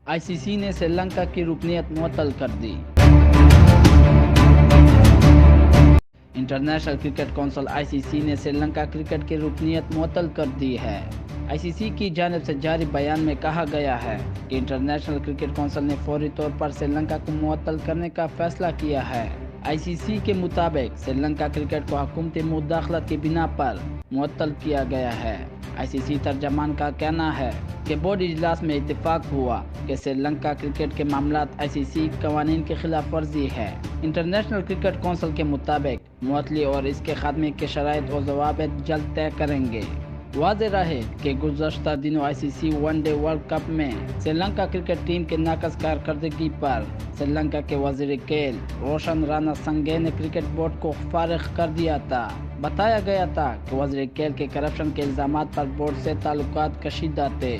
آئی سی سی نے سری لنکا کی رکنیت معطل کر دی۔ انٹرنیشنل کرکٹ کونسل آئی سی سی نے سری لنکا کرکٹ کی رکنیت معطل کر دی ہے۔ آئی سی سی کی جانب سے جاری بیان میں کہا گیا ہے کہ انٹرنیشنل کرکٹ کونسل نے فوری طور پر سری لنکا کو معطل کرنے کا فیصلہ کیا ہے۔ آئی سی سی کے مطابق سری لنکا کرکٹ کو حکومتی مداخلت کی بنا پر معطل کیا گیا ہے۔ آئی سی سی ترجمان کا کہنا ہے کہ بورڈ اجلاس میں اتفاق ہوا کہ سری لنکا کرکٹ کے معاملات آئی سی سی قوانین کی خلاف ورزی ہے۔ انٹرنیشنل کرکٹ کونسل کے مطابق معطلی اور اس کے خاتمے کے شرائط و ضوابط جلد طے کریں گے۔ واضح رہے کہ گزشتہ دنوں آئی سی سی ون ڈے ورلڈ کپ میں سری لنکا کرکٹ ٹیم کے ناقص کارکردگی پر سری لنکا کے وزیر کھیل روشن رانا سنگھے نے کرکٹ بورڈ کو فارغ کر دیا تھا۔ بتایا گیا تھا کہ وزیر کھیل کے کرپشن کے الزامات پر بورڈ سے تعلقات کشیدہ تھے۔